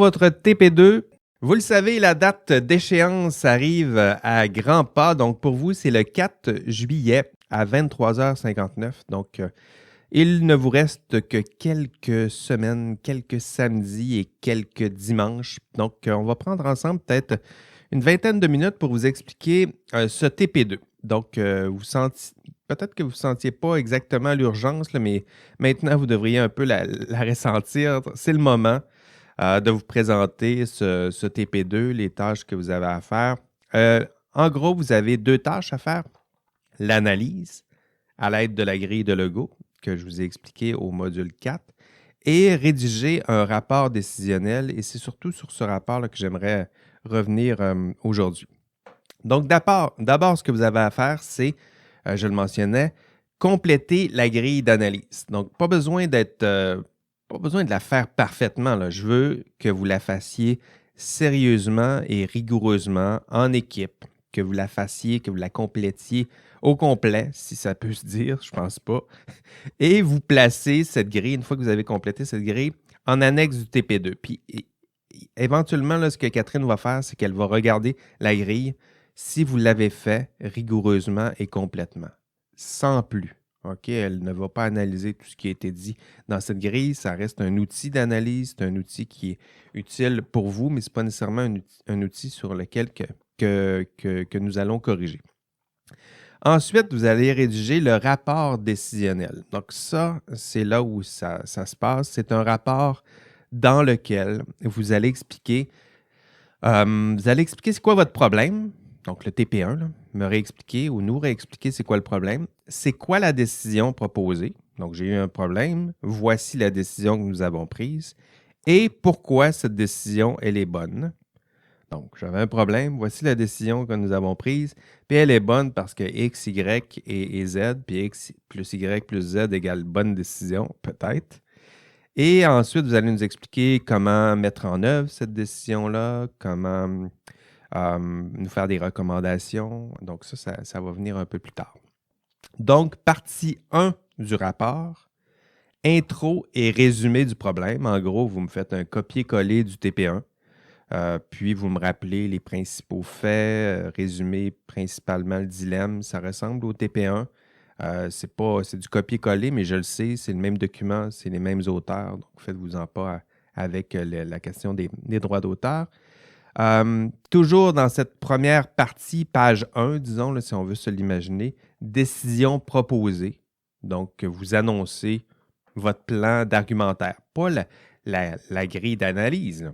votre TP2. Vous le savez, la date d'échéance arrive à grands pas. Donc, pour vous, c'est le 4 juillet à 23h59. Donc, il ne vous reste que quelques semaines, quelques samedis et quelques dimanches. Donc, on va prendre ensemble peut-être une vingtaine de minutes pour vous expliquer ce TP2. Donc, peut-être que vous ne sentiez pas exactement l'urgence, là, mais maintenant, vous devriez un peu la ressentir. C'est le moment de vous présenter ce TP2, les tâches que vous avez à faire. En gros, vous avez deux tâches à faire. L'analyse à l'aide de la grille de Legault que je vous ai expliqué au module 4 et rédiger un rapport décisionnel. Et c'est surtout sur ce rapport-là que j'aimerais revenir aujourd'hui. Donc, d'abord, ce que vous avez à faire, c'est, je le mentionnais, compléter la grille d'analyse. Donc, pas besoin de la faire parfaitement, là. Je veux que vous la fassiez sérieusement et rigoureusement en équipe, que vous la complétiez au complet, si ça peut se dire, je pense pas. Et vous placez cette grille, une fois que vous avez complété cette grille, en annexe du TP2. Puis, éventuellement, là, ce que Catherine va faire, c'est qu'elle va regarder la grille si vous l'avez fait rigoureusement et complètement, sans plus. OK? Elle ne va pas analyser tout ce qui a été dit dans cette grille. Ça reste un outil d'analyse, c'est un outil qui est utile pour vous, mais ce n'est pas nécessairement un outil sur lequel que nous allons corriger. Ensuite, vous allez rédiger le rapport décisionnel. Donc ça, c'est là où ça se passe. C'est un rapport dans lequel vous allez expliquer c'est quoi votre problème, donc le TP1, là, me réexpliquer ou nous réexpliquer c'est quoi le problème, c'est quoi la décision proposée. Donc, j'ai eu un problème, voici la décision que nous avons prise et pourquoi cette décision, elle est bonne. Donc, j'avais un problème, voici la décision que nous avons prise, puis elle est bonne parce que X, Y et Z, puis X plus Y plus Z égale bonne décision, peut-être. Et ensuite, vous allez nous expliquer comment mettre en œuvre cette décision-là, comment nous faire des recommandations. Donc, ça va venir un peu plus tard. Donc, partie 1 du rapport, intro et résumé du problème. En gros, vous me faites un copier-coller du TP1, puis vous me rappelez les principaux faits, résumé principalement le dilemme. Ça ressemble au TP1. C'est du copier-coller, mais je le sais, c'est le même document, c'est les mêmes auteurs. Donc, faites-vous-en pas avec la question des droits d'auteur. Toujours dans cette première partie, page 1, disons, là, si on veut se l'imaginer, décision proposée. Donc, vous annoncez votre plan d'argumentaire, pas la grille d'analyse, là.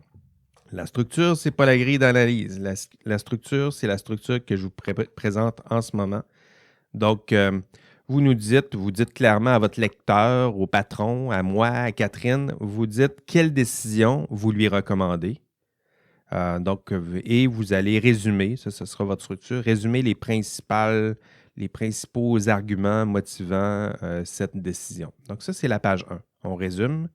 La structure, ce n'est pas la grille d'analyse. La structure, c'est la structure que je vous présente en ce moment. Donc, vous dites clairement à votre lecteur, au patron, à moi, à Catherine, vous dites quelle décision vous lui recommandez. Et vous allez résumer, ça sera votre structure, résumer les principaux arguments motivant cette décision. Donc, ça, c'est la page 1. On résume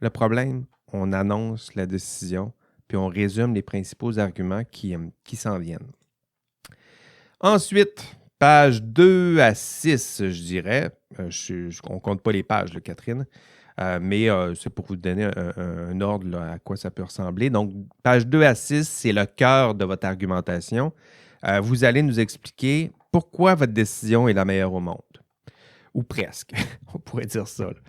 le problème, on annonce la décision, puis on résume les principaux arguments qui s'en viennent. Ensuite, page 2 à 6, je dirais. On ne compte pas les pages, là, Catherine, mais c'est pour vous donner un ordre là, à quoi ça peut ressembler. Donc, page 2 à 6, c'est le cœur de votre argumentation. Vous allez nous expliquer pourquoi votre décision est la meilleure au monde. Ou presque, on pourrait dire ça, là.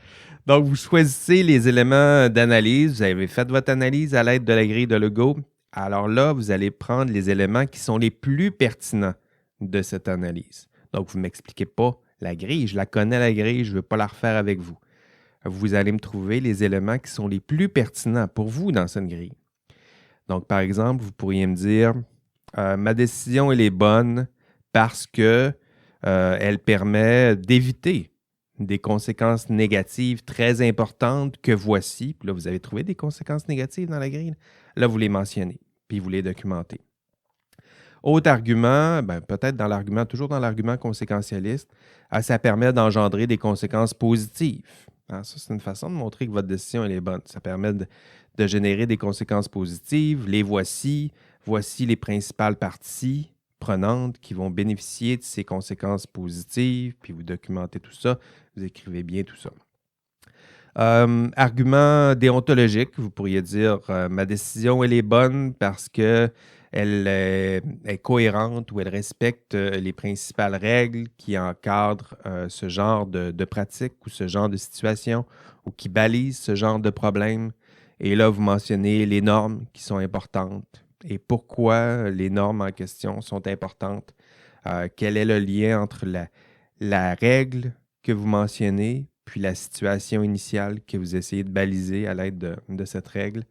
Donc, vous choisissez les éléments d'analyse. Vous avez fait votre analyse à l'aide de la grille de Legault. Alors là, vous allez prendre les éléments qui sont les plus pertinents de cette analyse. Donc, vous ne m'expliquez pas la grille. Je la connais, la grille. Je ne veux pas la refaire avec vous. Vous allez me trouver les éléments qui sont les plus pertinents pour vous dans cette grille. Donc, par exemple, vous pourriez me dire ma décision, elle est bonne parce que elle permet d'éviter des conséquences négatives très importantes que voici. Puis là, vous avez trouvé des conséquences négatives dans la grille. Là, vous les mentionnez, puis vous les documentez. Autre argument, peut-être toujours dans l'argument conséquentialiste, ça permet d'engendrer des conséquences positives. Ça, c'est une façon de montrer que votre décision elle est bonne. Ça permet de générer des conséquences positives. Les voici. Voici les principales parties prenantes qui vont bénéficier de ces conséquences positives, puis vous documentez tout ça, vous écrivez bien tout ça. Argument déontologique, vous pourriez dire ma décision, elle est bonne parce que elle est cohérente ou elle respecte les principales règles qui encadrent ce genre de pratique ou ce genre de situation ou qui balisent ce genre de problème. Et là, vous mentionnez les normes qui sont importantes et pourquoi les normes en question sont importantes. Quel est le lien entre la règle que vous mentionnez, puis la situation initiale que vous essayez de baliser à l'aide de cette règle.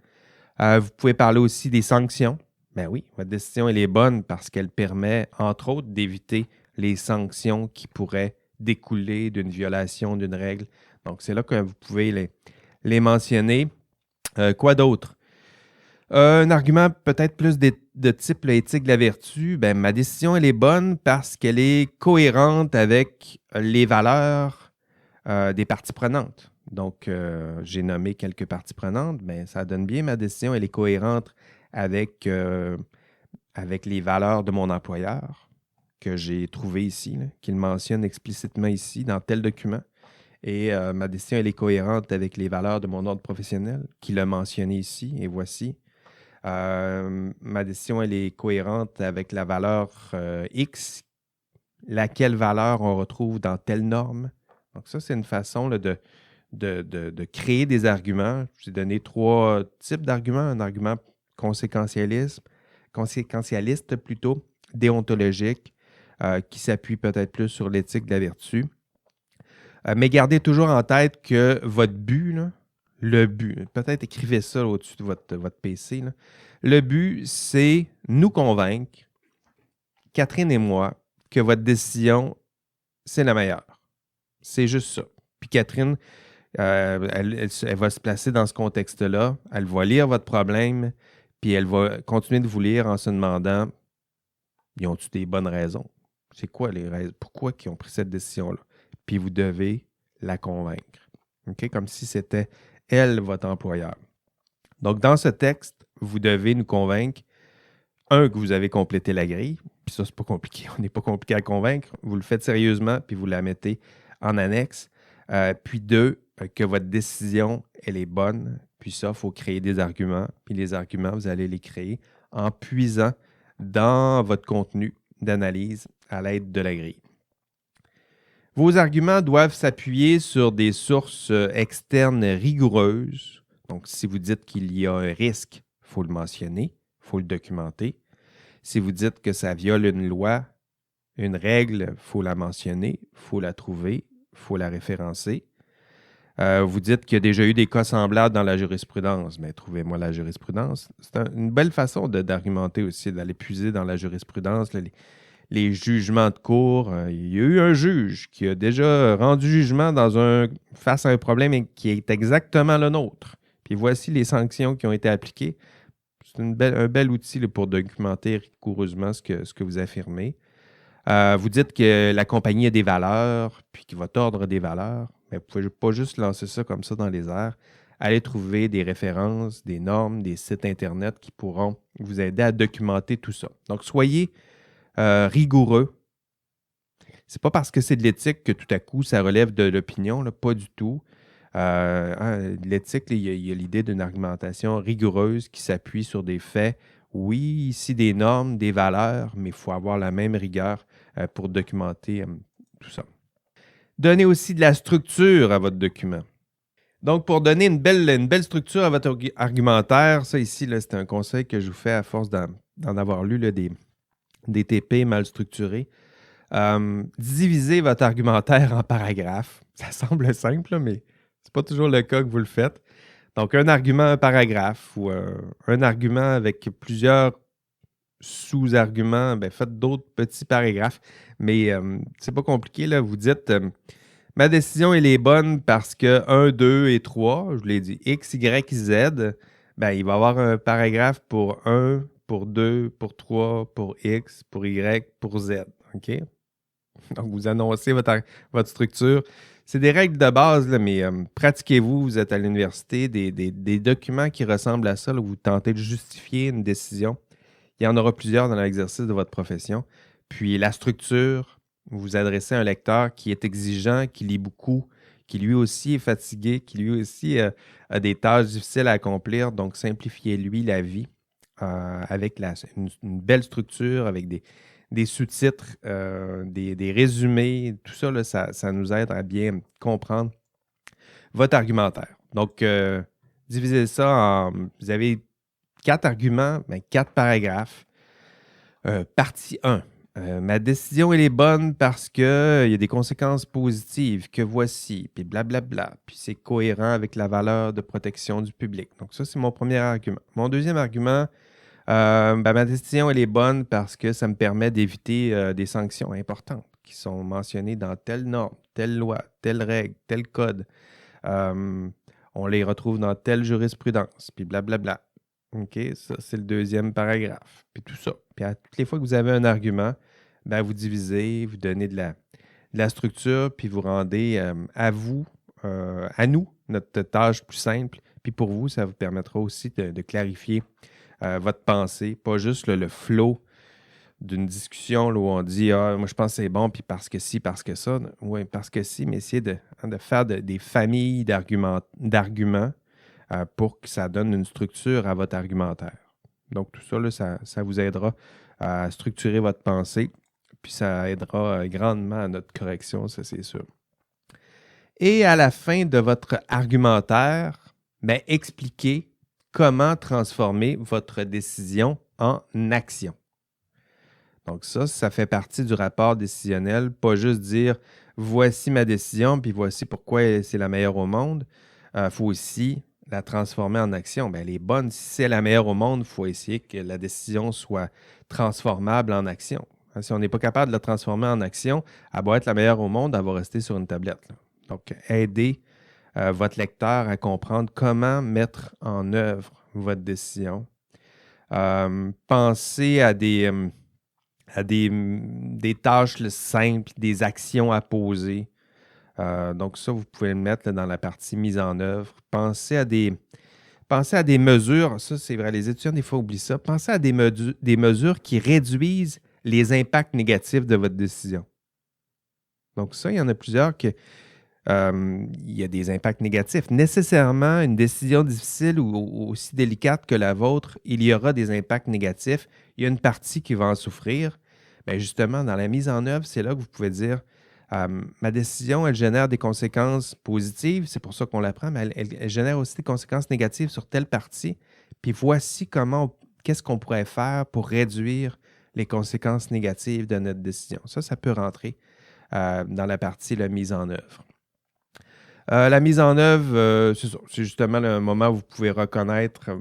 Vous pouvez parler aussi des sanctions. Ben oui, votre décision, elle est bonne parce qu'elle permet, entre autres, d'éviter les sanctions qui pourraient découler d'une violation d'une règle. Donc, c'est là que vous pouvez les mentionner. Quoi d'autre? Un argument peut-être plus de type éthique de la vertu, ben, ma décision, elle est bonne parce qu'elle est cohérente avec les valeurs des parties prenantes. Donc, j'ai nommé quelques parties prenantes, ben, ça donne bien ma décision, elle est cohérente avec les valeurs de mon employeur que j'ai trouvé ici, là, qu'il mentionne explicitement ici dans tel document. Et ma décision, elle est cohérente avec les valeurs de mon ordre professionnel, qu'il a mentionné ici, et voici. Ma décision, elle est cohérente avec la valeur X, laquelle valeur on retrouve dans telle norme. Donc ça, c'est une façon là, de créer des arguments. Je vous ai donné 3 types d'arguments. Un argument conséquentialiste plutôt, déontologique, qui s'appuie peut-être plus sur l'éthique de la vertu. Mais gardez toujours en tête que votre but, là, le but, peut-être écrivez ça au-dessus de votre PC. Là. Le but, c'est nous convaincre, Catherine et moi, que votre décision, c'est la meilleure. C'est juste ça. Puis Catherine, elle va se placer dans ce contexte-là. Elle va lire votre problème, puis elle va continuer de vous lire en se demandant, ils ont-ils des bonnes raisons? C'est quoi les raisons? Pourquoi ils ont pris cette décision-là? Puis vous devez la convaincre. Okay? Comme si c'était elle, votre employeur. Donc, dans ce texte, vous devez nous convaincre, que vous avez complété la grille, puis ça, c'est pas compliqué, on n'est pas compliqué à convaincre, vous le faites sérieusement, puis vous la mettez en annexe. Puis 2, que votre décision, elle est bonne, puis ça, il faut créer des arguments, puis les arguments, vous allez les créer en puisant dans votre contenu d'analyse à l'aide de la grille. Vos arguments doivent s'appuyer sur des sources externes rigoureuses. Donc, si vous dites qu'il y a un risque, il faut le mentionner, il faut le documenter. Si vous dites que ça viole une loi, une règle, il faut la mentionner, il faut la trouver, il faut la référencer. Vous dites qu'il y a déjà eu des cas semblables dans la jurisprudence. Mais trouvez-moi la jurisprudence. C'est une belle façon d'argumenter aussi, d'aller puiser dans la jurisprudence, les jugements de cour. Il y a eu un juge qui a déjà rendu jugement face à un problème qui est exactement le nôtre. Puis voici les sanctions qui ont été appliquées. C'est un bel outil là, pour documenter rigoureusement ce que vous affirmez. Vous dites que la compagnie a des valeurs, puis que votre ordre a des valeurs, mais vous ne pouvez pas juste lancer ça comme ça dans les airs. Allez trouver des références, des normes, des sites Internet qui pourront vous aider à documenter tout ça. Donc, soyez rigoureux. C'est pas parce que c'est de l'éthique que tout à coup, ça relève de l'opinion, là, pas du tout. L'éthique, il y a l'idée d'une argumentation rigoureuse qui s'appuie sur des faits. Oui, ici des normes, des valeurs, mais il faut avoir la même rigueur pour documenter tout ça. Donnez aussi de la structure à votre document. Donc, pour donner une belle structure à votre argumentaire, ça ici, là, c'est un conseil que je vous fais à force d'en avoir lu là, des TP mal structurés. Divisez votre argumentaire en paragraphes. Ça semble simple, là, mais c'est pas toujours le cas que vous le faites. Donc, un argument, un paragraphe ou un argument avec plusieurs sous-arguments, ben, faites d'autres petits paragraphes. Mais c'est pas compliqué, là. Vous dites ma décision, elle est bonne parce que 1, 2 et 3, je vous l'ai dit, X, Y, Z, ben, il va y avoir un paragraphe pour 1, pour 2, pour 3, pour X, pour Y, pour Z. OK? Donc, vous annoncez votre structure. C'est des règles de base, là, mais pratiquez-vous, vous êtes à l'université, des documents qui ressemblent à ça, là, où vous tentez de justifier une décision. Il y en aura plusieurs dans l'exercice de votre profession. Puis la structure, vous vous adressez à un lecteur qui est exigeant, qui lit beaucoup, qui lui aussi est fatigué, qui lui aussi a des tâches difficiles à accomplir. Donc, simplifiez-lui la vie avec une belle structure, avec des sous-titres, des résumés. Tout ça, là, ça nous aide à bien comprendre votre argumentaire. Donc, divisez ça en... Vous avez 4 arguments, 4 paragraphes. Partie 1. Ma décision, elle est bonne parce qu'il y a des conséquences positives que voici, puis blablabla, puis c'est cohérent avec la valeur de protection du public. Donc ça, c'est mon premier argument. Mon deuxième argument, ma décision, elle est bonne parce que ça me permet d'éviter des sanctions importantes qui sont mentionnées dans telle norme, telle loi, telle règle, tel code. On les retrouve dans telle jurisprudence, puis blablabla. OK, ça, c'est le deuxième paragraphe. Puis tout ça. Puis à toutes les fois que vous avez un argument, vous divisez, vous donnez de la structure, puis vous rendez à nous, notre tâche plus simple. Puis pour vous, ça vous permettra aussi de clarifier votre pensée, pas juste le flow d'une discussion là, où on dit moi je pense que c'est bon, puis parce que ci, parce que ça. Oui, parce que si, mais essayez de faire des familles d'arguments pour que ça donne une structure à votre argumentaire. Donc, tout ça, là, ça vous aidera à structurer votre pensée, puis ça aidera grandement à notre correction, ça c'est sûr. Et à la fin de votre argumentaire, expliquez comment transformer votre décision en action. Donc ça fait partie du rapport décisionnel, pas juste dire « voici ma décision, puis voici pourquoi c'est la meilleure au monde ». Il faut aussi la transformer en action. Elle est bonne. Si c'est la meilleure au monde, il faut essayer que la décision soit transformable en action. Si on n'est pas capable de la transformer en action, elle va être la meilleure au monde, elle va rester sur une tablette. Là. Donc, aidez votre lecteur à comprendre comment mettre en œuvre votre décision. Pensez à des tâches simples, des actions à poser. Donc ça, vous pouvez le mettre là, dans la partie mise en œuvre. Pensez à des mesures, ça c'est vrai, les étudiants des fois oublient ça. Pensez à des mesures qui réduisent les impacts négatifs de votre décision. Donc ça, il y en a plusieurs il y a des impacts négatifs. Nécessairement, une décision difficile ou aussi délicate que la vôtre, il y aura des impacts négatifs. Il y a une partie qui va en souffrir. Justement, dans la mise en œuvre, c'est là que vous pouvez dire ma décision, elle génère des conséquences positives, c'est pour ça qu'on la prend, mais elle génère aussi des conséquences négatives sur telle partie. Puis voici qu'est-ce qu'on pourrait faire pour réduire les conséquences négatives de notre décision. Ça peut rentrer dans la partie la mise en œuvre. La mise en œuvre, c'est justement le moment où vous pouvez reconnaître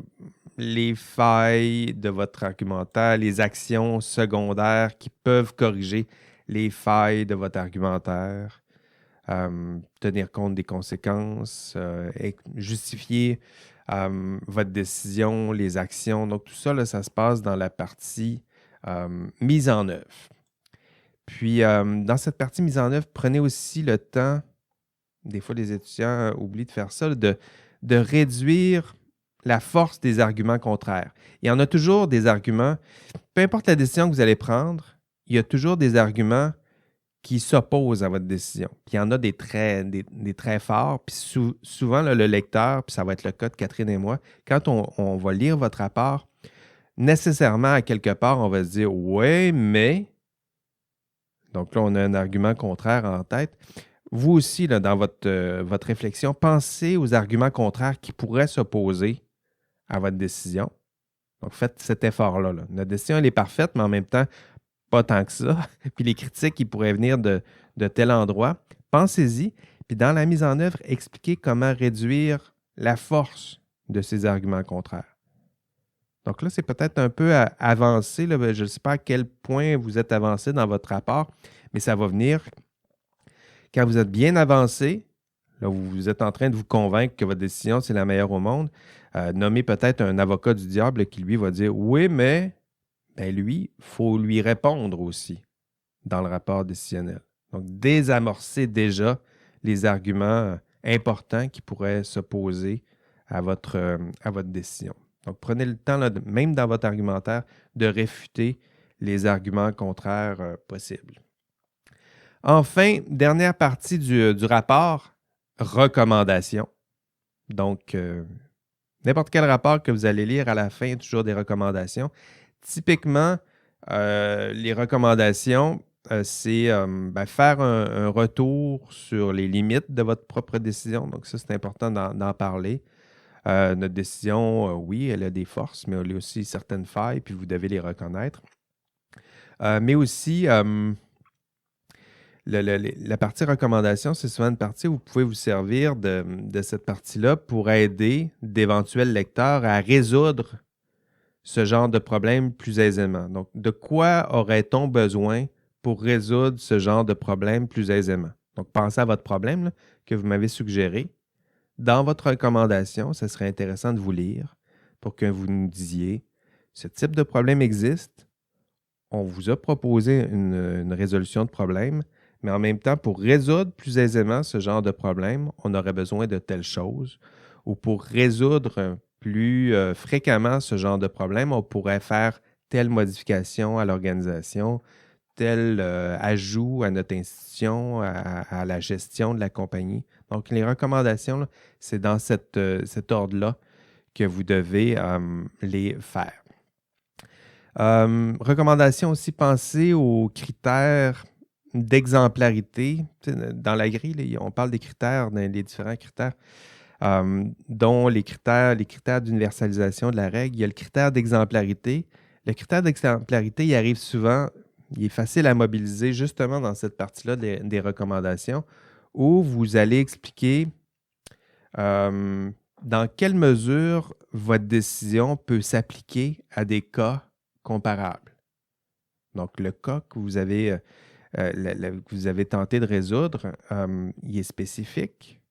les failles de votre argumentaire, les actions secondaires qui peuvent corriger les failles de votre argumentaire, tenir compte des conséquences, justifier votre décision, les actions. Donc, tout ça, là, ça se passe dans la partie mise en œuvre. Puis, dans cette partie mise en œuvre, prenez aussi le temps, des fois les étudiants oublient de faire ça, de réduire la force des arguments contraires. Il y en a toujours des arguments, peu importe la décision que vous allez prendre, il y a toujours des arguments qui s'opposent à votre décision. Puis il y en a des très forts. Puis souvent, là, le lecteur, puis ça va être le cas de Catherine et moi, quand on va lire votre rapport, nécessairement, à quelque part, on va se dire « ouais, mais… » Donc là, on a un argument contraire en tête. Vous aussi, là, dans votre réflexion, pensez aux arguments contraires qui pourraient s'opposer à votre décision. Donc, faites cet effort-là. Là. Notre décision, elle est parfaite, mais en même temps, pas tant que ça. Puis les critiques qui pourraient venir de tel endroit, pensez-y. Puis dans la mise en œuvre, expliquez comment réduire la force de ces arguments contraires. Donc là, c'est peut-être un peu avancé. Là. Je ne sais pas à quel point vous êtes avancé dans votre rapport, mais ça va venir quand vous êtes bien avancé. Là, vous êtes en train de vous convaincre que votre décision, c'est la meilleure au monde. Nommez peut-être un avocat du diable qui, lui, va dire « oui, mais… » lui, il faut lui répondre aussi dans le rapport décisionnel. Donc, désamorcer déjà les arguments importants qui pourraient s'opposer à votre décision. Donc, prenez le temps, là, même dans votre argumentaire, de réfuter les arguments contraires possibles. Enfin, dernière partie du rapport, recommandations. Donc, n'importe quel rapport que vous allez lire à la fin, toujours des recommandations. Typiquement, les recommandations, c'est faire un retour sur les limites de votre propre décision. Donc, ça, c'est important d'en parler. Notre décision, oui, elle a des forces, mais elle a aussi certaines failles, puis vous devez les reconnaître. Mais aussi, la partie recommandation, c'est souvent une partie où vous pouvez vous servir de cette partie-là pour aider d'éventuels lecteurs à résoudre ce genre de problème plus aisément. Donc, de quoi aurait-on besoin pour résoudre ce genre de problème plus aisément? Donc, pensez à votre problème là, que vous m'avez suggéré. Dans votre recommandation, ce serait intéressant de vous lire pour que vous nous disiez, ce type de problème existe, on vous a proposé une résolution de problème, mais en même temps, pour résoudre plus aisément ce genre de problème, on aurait besoin de telle chose. Ou pour résoudre plus fréquemment ce genre de problème, on pourrait faire telle modification à l'organisation, tel ajout à notre institution, à la gestion de la compagnie. Donc, les recommandations, là, c'est dans cet ordre-là que vous devez les faire. Recommandation aussi, pensez aux critères d'exemplarité. Tu sais, dans la grille, là, on parle des critères, des différents critères, dont les critères d'universalisation de la règle. Il y a le critère d'exemplarité. Le critère d'exemplarité, il arrive souvent, il est facile à mobiliser justement dans cette partie-là des recommandations, où vous allez expliquer dans quelle mesure votre décision peut s'appliquer à des cas comparables. Donc, le cas que vous avez, que vous avez tenté de résoudre, il est spécifique,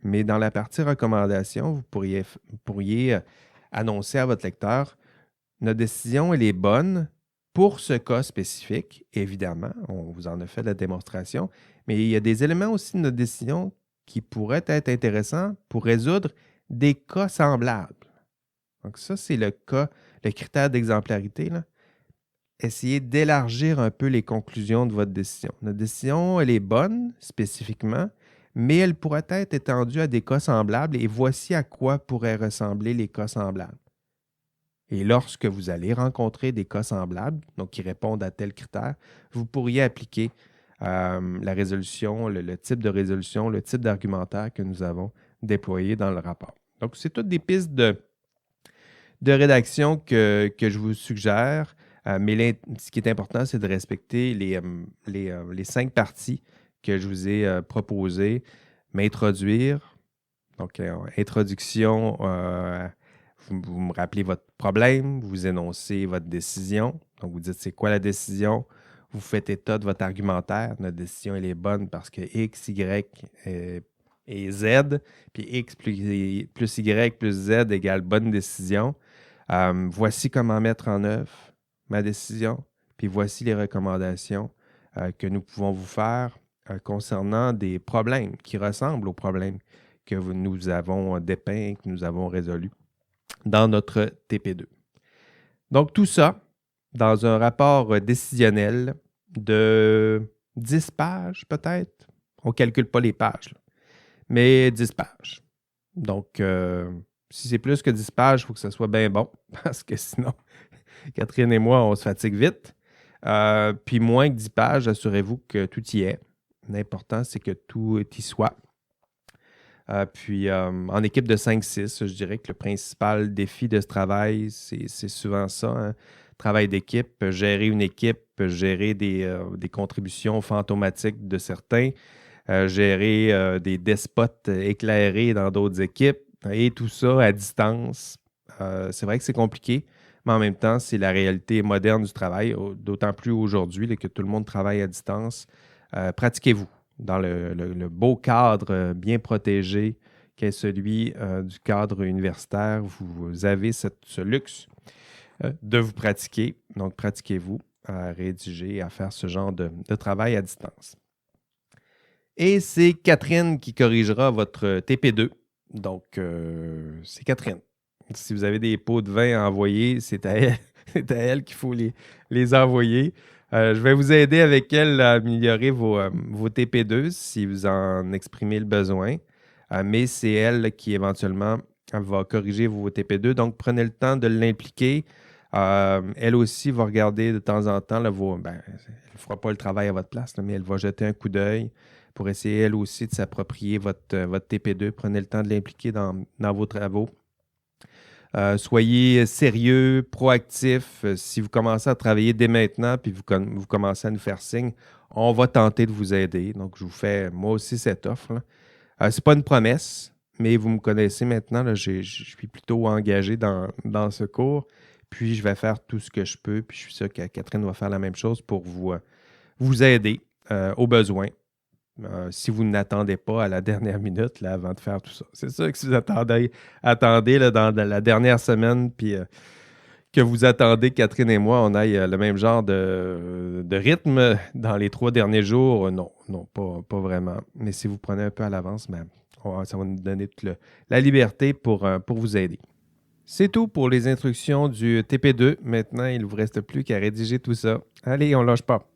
mais dans la partie recommandation, vous pourriez annoncer à votre lecteur, notre décision, elle est bonne pour ce cas spécifique, évidemment, on vous en a fait la démonstration, mais il y a des éléments aussi de notre décision qui pourraient être intéressants pour résoudre des cas semblables. Donc ça, c'est le critère d'exemplarité, là. Essayez d'élargir un peu les conclusions de votre décision. Notre décision, elle est bonne spécifiquement, mais elle pourrait être étendue à des cas semblables et voici à quoi pourraient ressembler les cas semblables. Et lorsque vous allez rencontrer des cas semblables, donc qui répondent à tel critère, vous pourriez appliquer la résolution, le type de résolution, le type d'argumentaire que nous avons déployé dans le rapport. Donc, c'est toutes des pistes de rédaction que je vous suggère. Mais ce qui est important, c'est de respecter les 5 parties que je vous ai proposées. M'introduire, donc introduction, vous me rappelez votre problème, vous énoncez votre décision. Donc, vous dites c'est quoi la décision, vous faites état de votre argumentaire. Notre décision, elle est bonne parce que X, Y et Z, puis X plus Y plus Z égale bonne décision. Voici comment mettre en œuvre ma décision, puis voici les recommandations que nous pouvons vous faire concernant des problèmes qui ressemblent aux problèmes que nous avons dépeints, que nous avons résolus dans notre TP2. Donc, tout ça dans un rapport décisionnel de 10 pages peut-être. On ne calcule pas les pages, là, mais 10 pages. Donc, si c'est plus que 10 pages, il faut que ça soit bien bon, parce que sinon, Catherine et moi, on se fatigue vite. Puis moins que 10 pages, assurez-vous que tout y est. L'important, c'est que tout y soit. Puis en équipe de 5-6, je dirais que le principal défi de ce travail, c'est souvent ça, hein. Travail d'équipe, gérer une équipe, gérer des contributions fantomatiques de certains, gérer des despotes éclairés dans d'autres équipes, et tout ça à distance. C'est vrai que c'est compliqué, mais en même temps, c'est la réalité moderne du travail, d'autant plus aujourd'hui là, que tout le monde travaille à distance. Pratiquez-vous dans le beau cadre bien protégé qu'est celui du cadre universitaire. Vous avez ce luxe de vous pratiquer. Donc, pratiquez-vous à rédiger, à faire ce genre de travail à distance. Et c'est Catherine qui corrigera votre TP2. Donc, c'est Catherine. Si vous avez des pots de vin à envoyer, c'est à elle, c'est à elle qu'il faut les envoyer. Je vais vous aider avec elle à améliorer vos TP2 si vous en exprimez le besoin. mais c'est elle qui éventuellement va corriger vos TP2. Donc, prenez le temps de l'impliquer. Elle aussi va regarder de temps en temps, elle ne fera pas le travail à votre place, là, mais elle va jeter un coup d'œil pour essayer elle aussi de s'approprier votre TP2. Prenez le temps de l'impliquer dans vos travaux. Soyez sérieux, proactif. Si vous commencez à travailler dès maintenant, puis vous commencez à nous faire signe, on va tenter de vous aider. Donc, je vous fais moi aussi cette offre. Ce n'est pas une promesse, mais vous me connaissez maintenant. Là, je suis plutôt engagé dans ce cours. Puis, je vais faire tout ce que je peux. Puis, je suis sûr que Catherine va faire la même chose pour vous aider au besoin. Si vous n'attendez pas à la dernière minute là, avant de faire tout ça. C'est sûr que si vous attendez là, dans la dernière semaine, puis que vous attendez, Catherine et moi, on aille le même genre de rythme dans les 3 derniers jours, non, pas vraiment. Mais si vous prenez un peu à l'avance, ça va nous donner toute la liberté pour vous aider. C'est tout pour les instructions du TP2. Maintenant, il ne vous reste plus qu'à rédiger tout ça. Allez, on ne lâche pas.